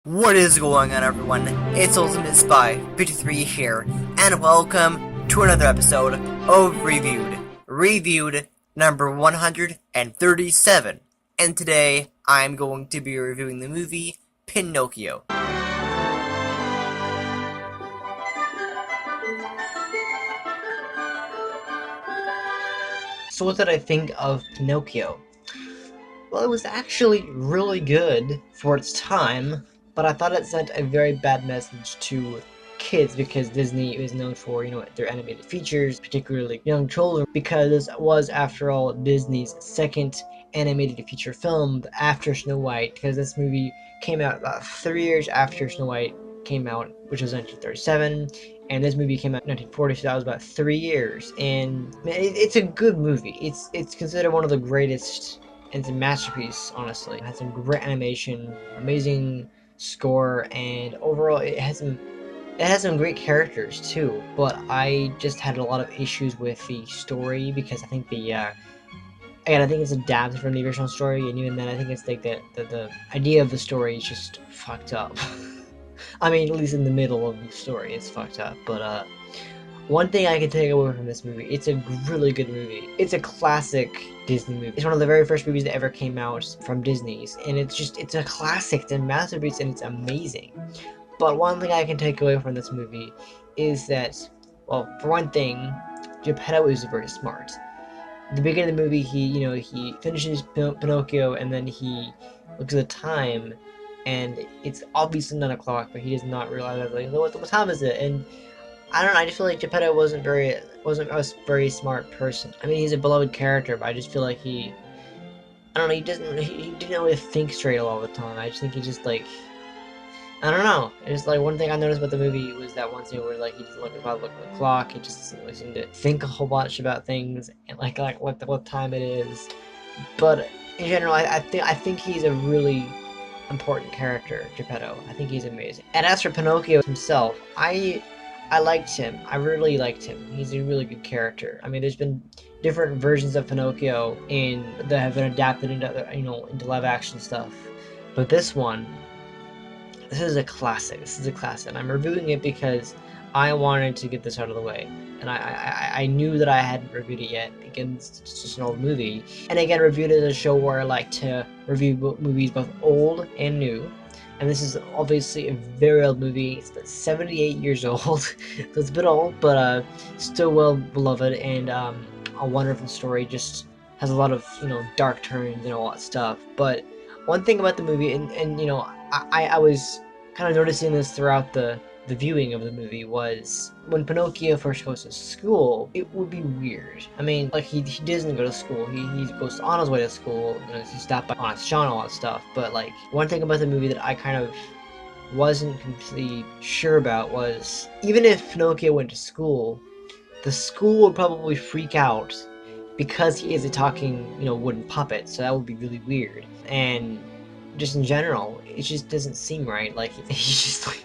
What is going on, everyone? It's Ultimate Spy 53 here, and welcome to another episode of Reviewed number 137. And today, I'm going to be reviewing the movie Pinocchio. So what did I think of Pinocchio? Well, it was actually really good for its time, but I thought it sent a very bad message to kids because Disney is known for, their animated features, particularly young children, because this was, after all, Disney's second animated feature film after Snow White, because this movie came out about 3 years after Snow White came out, which was 1937, and this movie came out in 1940, so that was about 3 years, and it's a good movie. It's considered one of the greatest, and it's a masterpiece, honestly. It has some great animation, amazing score, and overall it has some great characters too. But I just had a lot of issues with the story because I think again, I think it's adapted from the original story, and even then I think it's like the idea of the story is just fucked up. I mean, at least in the middle of the story it's fucked up, but one thing I can take away from this movie, it's a really good movie. It's a classic Disney movie. It's one of the very first movies that ever came out from Disney's, and it's a classic, it's a masterpiece, and it's amazing. But one thing I can take away from this movie is that, well, for one thing, Geppetto is very smart. At the beginning of the movie, he finishes Pinocchio, and then he looks at the time, and it's obviously 9 o'clock, but he does not realize, like, what time is it? And I don't know, I just feel like Geppetto wasn't a very smart person. I mean, he's a beloved character, but I just feel like I don't know, he didn't really think straight a lot of the time. I just think he just, like, I don't know. It's like, one thing I noticed about the movie was that one scene where, like, he doesn't look at the clock, he just doesn't really seem to think a whole bunch about things, and like what time it is. But in general, I think he's a really important character, Geppetto. I think he's amazing. And as for Pinocchio himself, I liked him. I really liked him. He's a really good character. I mean, there's been different versions of Pinocchio that have been adapted into other, into live action stuff. But this is a classic. This is a classic. And I'm reviewing it because I wanted to get this out of the way. And I knew that I hadn't reviewed it yet because it's just an old movie. And again, reviewed it as a show where I like to review movies both old and new. And this is obviously a very old movie. It's about 78 years old, so it's a bit old, but still well beloved, and a wonderful story. Just has a lot of, dark turns and all that stuff. But one thing about the movie, and I was kind of noticing this throughout the viewing of the movie, was when Pinocchio first goes to school, it would be weird. I mean, like, he doesn't go to school, he goes on his way to school, he stopped by Honest John, all that stuff, but, like, one thing about the movie that I kind of wasn't completely sure about was, even if Pinocchio went to school, the school would probably freak out because he is a talking, wooden puppet, so that would be really weird. And just in general, it just doesn't seem right. Like, he's just like,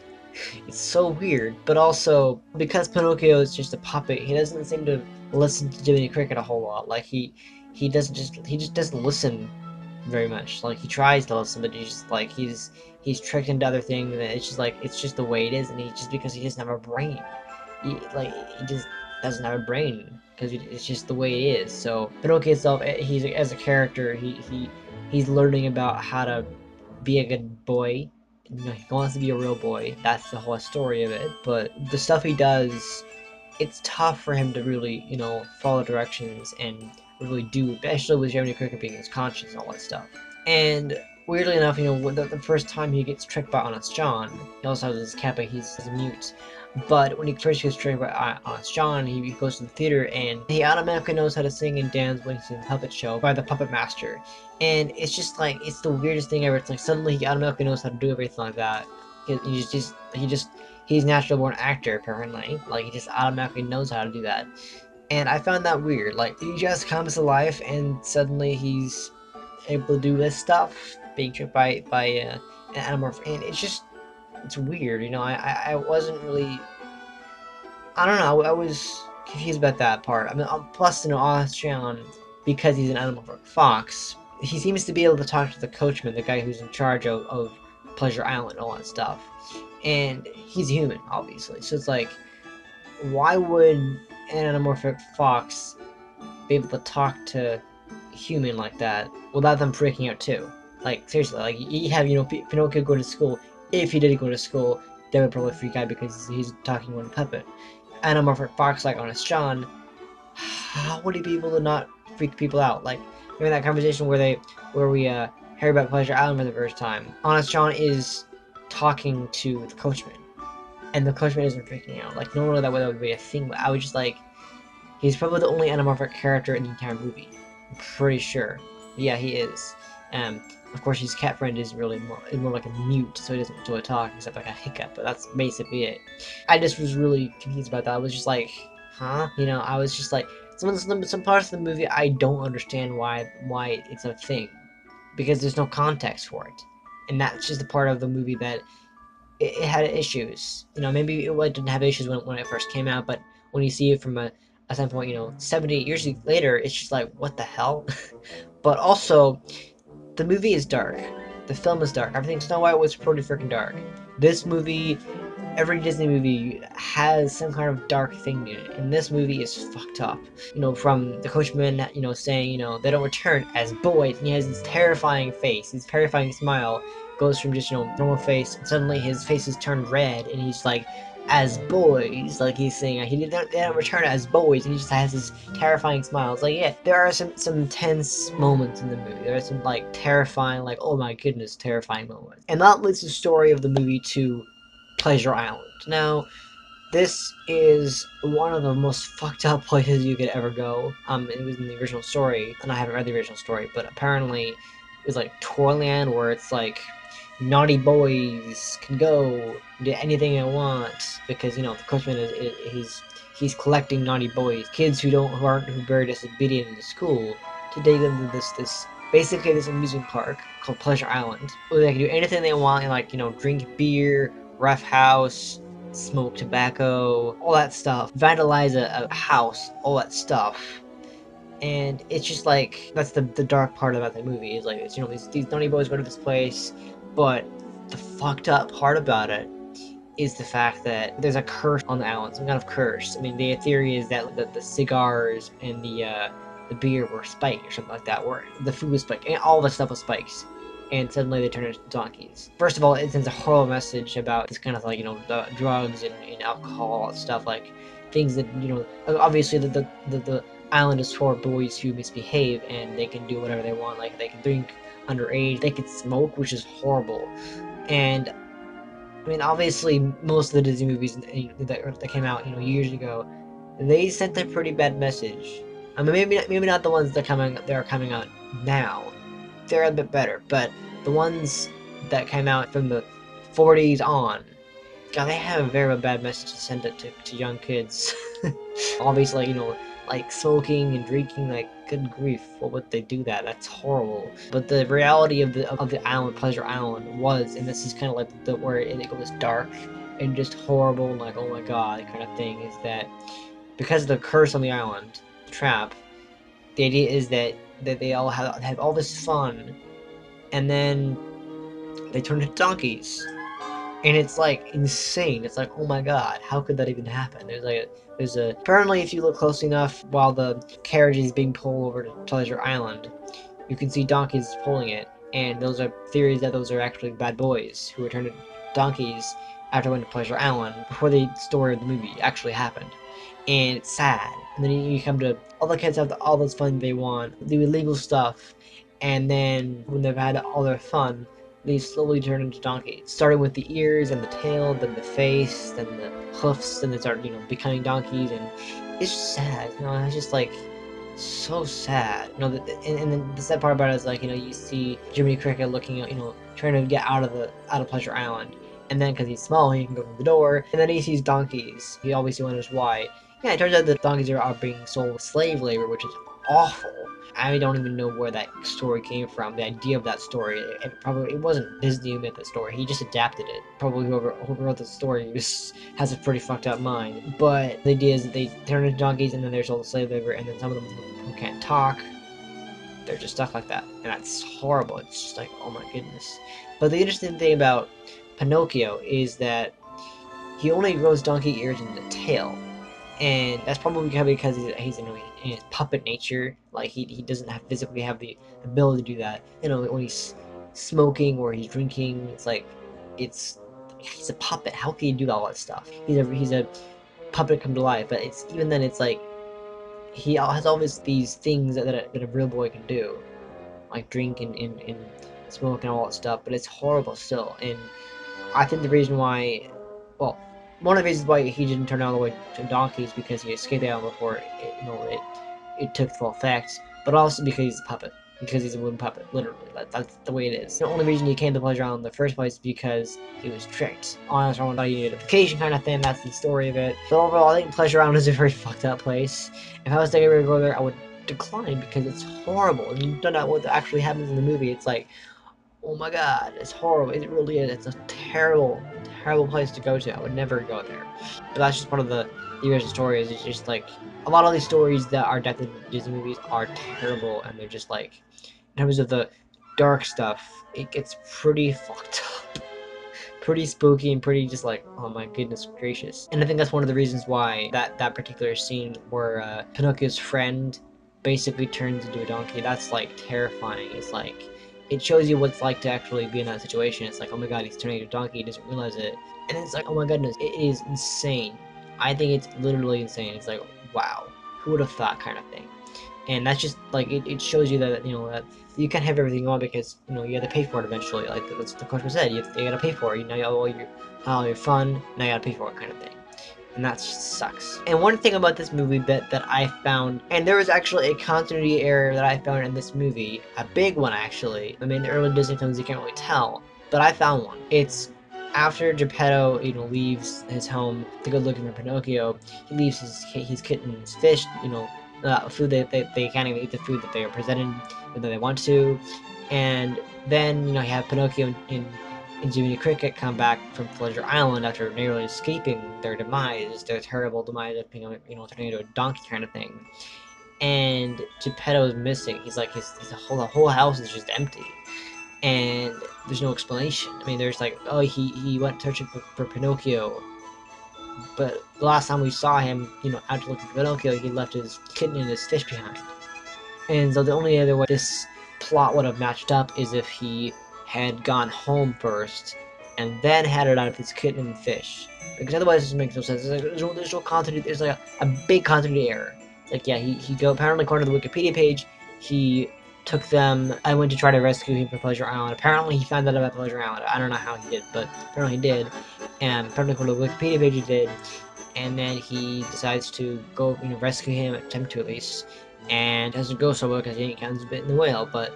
it's so weird. But also, because Pinocchio is just a puppet, he doesn't seem to listen to Jiminy Cricket a whole lot. Like, he just doesn't listen very much. Like, he tries to listen, but he's tricked into other things, and it's just the way it is, and because he doesn't have a brain. He just doesn't have a brain, because it's just the way it is. So Pinocchio itself, he's, as a character, he's learning about how to be a good boy. He wants to be a real boy. That's the whole story of it. But the stuff he does, it's tough for him to really, follow directions and really do, especially with Jiminy Cricket being his conscience and all that stuff. And weirdly enough, the first time he gets tricked by Honest John, he also has his cap, he's mute. But when he first gets tricked by Honest John, he goes to the theater, and he automatically knows how to sing and dance when he's in the puppet show by the puppet master. And it's just like, it's the weirdest thing ever. It's like, suddenly he automatically knows how to do everything like that. He's a natural born actor, apparently. Like, he just automatically knows how to do that. And I found that weird. Like, he just comes to life, and suddenly he's able to do this stuff, being tricked by an animal, and it's weird, I wasn't really, I don't know, I was confused about that part. I mean, plus, Honest John, because he's an animal fox, he seems to be able to talk to the coachman, the guy who's in charge of Pleasure Island, all that stuff. And he's human, obviously. So it's like, why would an anamorphic fox be able to talk to a human like that without them freaking out too? Like, seriously, like, you have, Pinocchio go to school. If he did go to school, they would probably freak out because he's talking with a puppet. Anamorphic fox, like Honest John, how would he be able to not freak people out? Like, during that conversation where we hear about Pleasure Island for the first time, Honest John is talking to the coachman, and the coachman isn't freaking out. Like, normally that would be a thing, but I was just like, he's probably the only anamorphic character in the entire movie. I'm pretty sure. Yeah, he is. Of course, his cat friend is really more like a mute, so he doesn't really talk except like a hiccup. But that's basically it. I just was really confused about that. I was just like, huh? I was just like, some parts of the movie I don't understand why it's a thing, because there's no context for it, and that's just the part of the movie that it had issues. Maybe it didn't have issues when it first came out, but when you see it from a standpoint, 78 years later, it's just like, what the hell? But also, the movie is dark. The film is dark. Everything Snow White was pretty freaking dark. This movie, every Disney movie has some kind of dark thing in it, and this movie is fucked up. From the coachman, saying, they don't return as boys, and he has this terrifying face, this terrifying smile, goes from just, normal face, and suddenly his face is turned red, and he's like, as boys, like he's saying, they don't return as boys, and he just has this terrifying smile. It's like, yeah, there are some tense moments in the movie. There are some, like, terrifying, like, oh my goodness, terrifying moments. And that leads the story of the movie to Pleasure Island. Now, this is one of the most fucked up places you could ever go. It was in the original story, and I haven't read the original story, but apparently it was like Toyland, where it's like naughty boys can go do anything they want, because the coachman he's collecting naughty boys, kids who aren't very disobedient in the school, to take them to this basically this amusement park called Pleasure Island, where they can do anything they want, and like drink beer, rough house, smoke tobacco, all that stuff, vandalize a house, all that stuff. And it's just like, that's the dark part about the movie, is like, it's, these naughty boys go to this place, but the fucked up part about it is the fact that there's a curse on the island, some kind of curse. I mean, the theory is that the cigars and the beer were spiked or something like that, where the food was spiked, and all the stuff was spiked, and suddenly they turn into donkeys. First of all, it sends a horrible message about this kind of, like, the drugs and alcohol and stuff, like, things that, obviously the island is for boys who misbehave, and they can do whatever they want. Like, they can drink underage, they can smoke, which is horrible. And I mean, obviously, most of the Disney movies that came out, years ago, they sent a pretty bad message. I mean, maybe not the ones that are coming out now. They're a bit better, but the ones that came out from the 40s on, God, they have a very bad message to send it to young kids. Obviously, like smoking and drinking, like, good grief, what would they do that? That's horrible. But the reality of the island, Pleasure Island, was, and this is kind of like where it goes dark and just horrible, and like, oh my god, kind of thing, is that because of the curse on the island, the trap, the idea is that they all have all this fun, and then they turn into donkeys. And it's like insane. It's like, oh my god, how could that even happen? Apparently, if you look close enough while the carriage is being pulled over to Pleasure Island, you can see donkeys pulling it, and those are theories that those are actually bad boys who were turned into donkeys after going to Pleasure Island before the story of the movie actually happened. And it's sad. And then you come to all the kids have all this fun they want, do illegal stuff, and then when they've had all their fun, they slowly turn into donkeys. Starting with the ears and the tail, then the face, then the hoofs, then they start, becoming donkeys, and it's just sad. It's just like so sad. And then the sad part about it is, like, you see Jiminy Cricket looking at, trying to get out of Pleasure Island, and then because he's small, he can go through the door, and then he sees donkeys. He obviously wonders why. Yeah, it turns out that donkeys are being sold as slave labor, which is awful. I don't even know where that story came from. The idea of that story, it wasn't Disney who made the story. He just adapted it. Probably whoever wrote the story has a pretty fucked up mind. But the idea is that they turn into donkeys, and then there's all the slave labor, and then some of them who can't talk, they're just stuck like that, and that's horrible. It's just like, oh my goodness. But the interesting thing about Pinocchio is that he only grows donkey ears in the tail, and that's probably because he's in his puppet nature. Like he doesn't have physically have the ability to do that. You know, when he's smoking or he's drinking, it's like it's he's a puppet. How can he do all that stuff? He's a puppet come to life. But it's even then, it's like he has all these things that a real boy can do, like drink and smoke and all that stuff. But it's horrible still, and I think the reason why, well, one of the reasons why he didn't turn all the way to donkey is because he escaped the island before it took full effect, but also because he's a puppet. Because he's a wooden puppet, literally. That's the way it is. The only reason he came to Pleasure Island in the first place is because he was tricked. Honestly, someone thought he needed a vacation kind of thing, that's the story of it. But overall, I think Pleasure Island is a very fucked up place. If I was to ever go there, I would decline because it's horrible. And you don't know what actually happens in the movie. It's like, oh my god, it's horrible. It really is. It's a terrible, terrible place to go to. I would never go there. But that's just one of the original stories. It's just like a lot of these stories that are adapted in Disney movies are terrible, and they're just like, in terms of the dark stuff, it gets pretty fucked up. Pretty spooky and pretty just like, oh my goodness gracious. And I think that's one of the reasons why that particular scene where Pinocchio's friend basically turns into a donkey, that's like terrifying. It's like, it shows you what it's like to actually be in that situation. It's like, oh my god, he's turning into a donkey, he doesn't realize it. And it's like, oh my goodness, it is insane. I think it's literally insane. It's like, wow, who would have thought kind of thing. And that's just like it shows you that that you can't have everything on because you have to pay for it eventually. Like that's what the customer said, you gotta pay for it. Now you have all your fun, now you gotta pay for it, kind of thing. And that just sucks. And one thing about this movie that I found, and there was actually a continuity error that I found in this movie, a big one actually. I mean, the early Disney films you can't really tell, but I found one. It's after Geppetto, leaves his home to go looking for Pinocchio. He leaves his kitten, his fish, food they can't even eat the food that they are presented that they want to, and then you have Pinocchio and Jiminy Cricket come back from Pleasure Island after narrowly escaping their demise, their terrible demise of being turning into a donkey kind of thing. And Geppetto is missing. He's like the whole house is just empty, and there's no explanation. I mean, there's like, oh, he went searching for Pinocchio, but the last time we saw him, after looking for Pinocchio, he left his kitten and his fish behind. And so the only other way this plot would have matched up is if he had gone home first and then had it out of his kitten and fish. Because otherwise this makes no sense. There's no continuity. There's like a big continuity error. Like, yeah, apparently according to the Wikipedia page, he took them. I went to try to rescue him from Pleasure Island. Apparently he found out about Pleasure Island. I don't know how he did, but apparently he did. And apparently according to the Wikipedia page he did. And then he decides to go, rescue him, attempt to at least, and doesn't go so well because he gets bit in the whale. But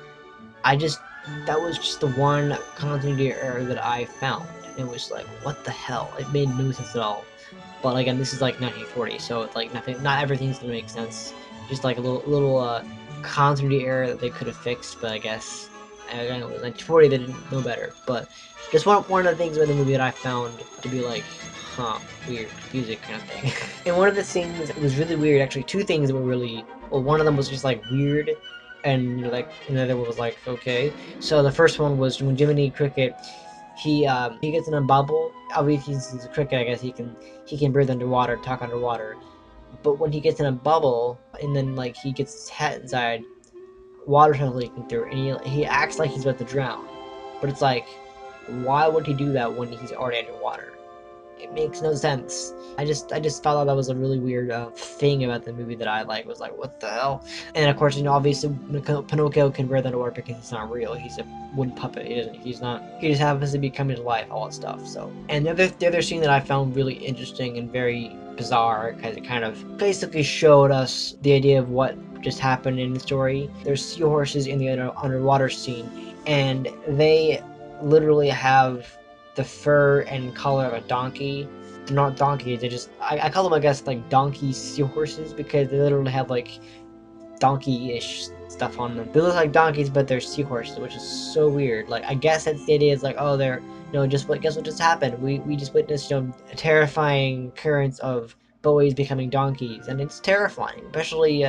that was just the one continuity error that I found. It was like, what the hell? It made no sense at all. But again, this is like 1940, so it's like not everything's gonna make sense. Just like a little continuity error that they could have fixed, but I guess again, it was 1940, they didn't know better. But just one of the things about the movie that I found to be like, huh, weird, confusing kind of thing. And one of the things that was really weird, actually two things that were really, well, one of them was just like weird, and like another one was like, okay. So the first one was when Jiminy Cricket, he gets in a bubble. Obviously he's a cricket, I guess he can breathe underwater, talk underwater. But when he gets in a bubble and then like he gets his head inside, water starts leaking through, and he acts like he's about to drown. But it's like, why would he do that when he's already underwater? It makes no sense. I just thought that was a really weird thing about the movie that I was like, what the hell? And of course, obviously Pinocchio can breathe underwater because he's not real. He's a wooden puppet. He's not. He just happens to be coming to life, all that stuff. So, and the other scene that I found really interesting and very bizarre because it kind of basically showed us the idea of what just happened in the story. There's seahorses in the underwater scene, and they literally have the fur and color of a donkey. They're not donkeys, they're just, I call them, I guess, like donkey seahorses because they literally have like donkey-ish stuff on them. They look like donkeys, but they're seahorses, which is so weird. Like, I guess that's the idea, is like, oh, they're, guess what just happened? We just witnessed, a terrifying occurrence of boys becoming donkeys, and it's terrifying, especially,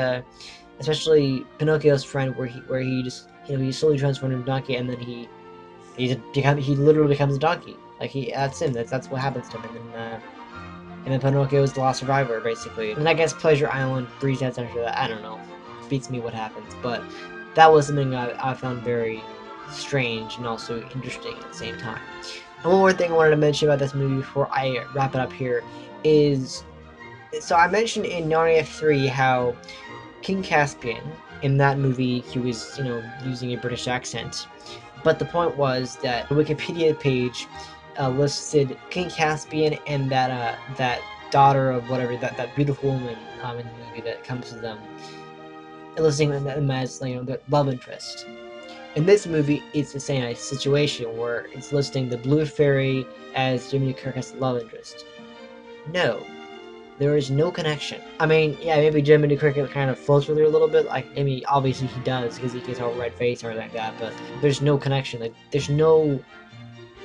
especially Pinocchio's friend, where he just he slowly transforms into a donkey, and then he literally becomes a donkey. Like that's him. That's what happens to him, and then Pinocchio is the last survivor, basically. And I guess Pleasure Island breeds out after that. I don't know. Beats me what happens, but that was something I found very strange and also interesting at the same time. And one more thing I wanted to mention about this movie before I wrap it up here is, so I mentioned in Narnia 3 how King Caspian, in that movie, he was, using a British accent. But the point was that the Wikipedia page listed King Caspian and that daughter of whatever, that beautiful woman in the movie that comes to them, listing them as, the love interest. In this movie, it's the same situation where it's listing the Blue Fairy as Jiminy Cricket's love interest. No, there is no connection. I mean, yeah, maybe Jiminy Cricket kind of floats with her a little bit. Like, I mean, obviously he does because he gets all red face or like that. But there's no connection. Like, there's no.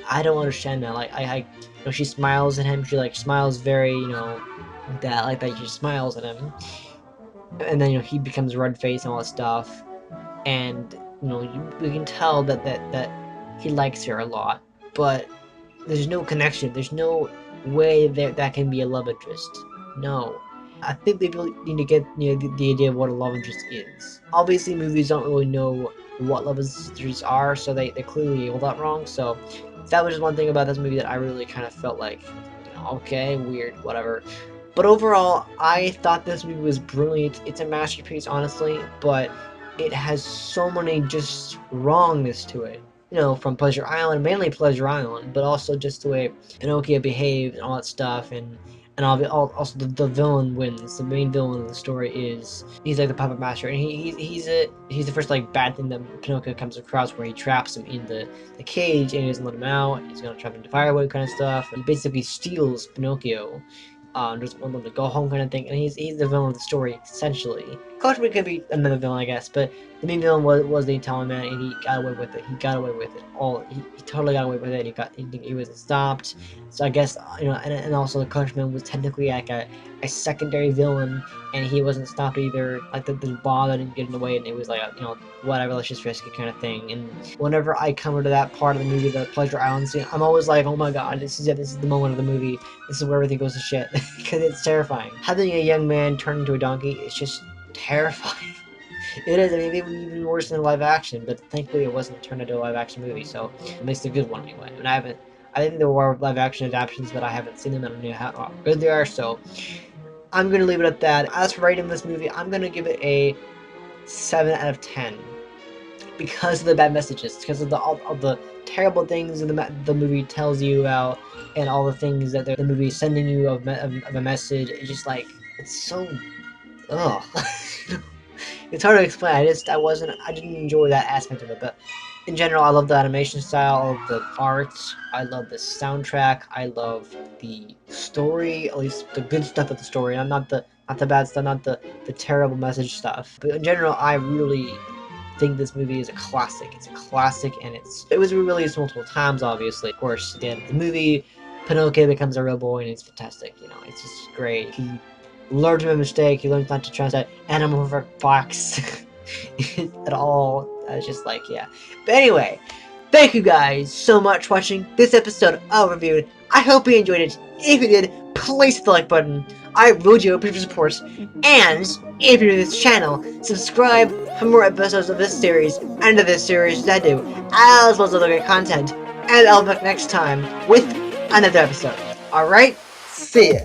I don't understand that. Like, she smiles at him. She like smiles very, that like that. She smiles at him, and then he becomes red face and all that stuff. And we can tell that he likes her a lot, but there's no connection. There's no way that can be a love interest. No. I think they really need to get the idea of what a love interest is. Obviously, movies don't really know what love interests are, so they clearly hold that wrong. So that was just one thing about this movie that I really kind of felt like, okay, weird, whatever. But overall, I thought this movie was brilliant. It's a masterpiece, honestly, but it has so many just wrongness to it. From Pleasure Island, mainly Pleasure Island, but also just the way Pinocchio behaved and all that stuff, and also the villain wins. The main villain of the story he's like the puppet master, and he's the first like bad thing that Pinocchio comes across, where he traps him in the cage and he doesn't let him out. He's gonna trap him into firewood kind of stuff. He basically steals Pinocchio. Just want them to go home kind of thing, and he's the villain of the story essentially. Coachman could be another villain, I guess, but the main villain was the Italian man, and he got away with it. He got away with it all. He totally got away with it. He wasn't stopped. So I guess and also the Coachman was technically like a secondary villain, and he wasn't stopped either. Like the ball didn't get in the way, and it was like whatever, let's just risk it kind of thing. And whenever I come to that part of the movie, the Pleasure Island scene, I'm always like, oh my god, this is it. This is the moment of the movie. This is where everything goes to shit, because it's terrifying. Having a young man turn into a donkey is just terrifying. It is. I mean, it would be even worse than live action, but thankfully it wasn't turned into a live action movie, so it makes it a good one anyway. And I think there were live action adaptations, but I haven't seen them. I don't know how good they are, so I'm gonna leave it at that. As for rating this movie, I'm gonna give it a 7 out of 10 because of the bad messages, because of all the terrible things that the movie tells you about, and all the things that the movie is sending you of a message. It's just like, it's so, ugh. It's hard to explain. I didn't enjoy that aspect of it, but in general, I love the animation style, the art, I love the soundtrack, I love the story, at least the good stuff of the story, and not the bad stuff, not the terrible message stuff. But in general, I really think this movie is a classic. It's a classic, and it was released multiple times, obviously. Of course, at the end of the movie, Pinocchio becomes a real boy, and it's fantastic. It's just great. He learns from a mistake. He learns not to translate animal for fox at all. It's just like, yeah. But anyway, thank you guys so much for watching this episode of Reviewed. I hope you enjoyed it. If you did, please hit the like button. I really do appreciate your support. And if you're new to this channel, subscribe for more episodes of this series and of this series that I do, as well as other great content. And I'll be back next time with another episode. Alright? See ya.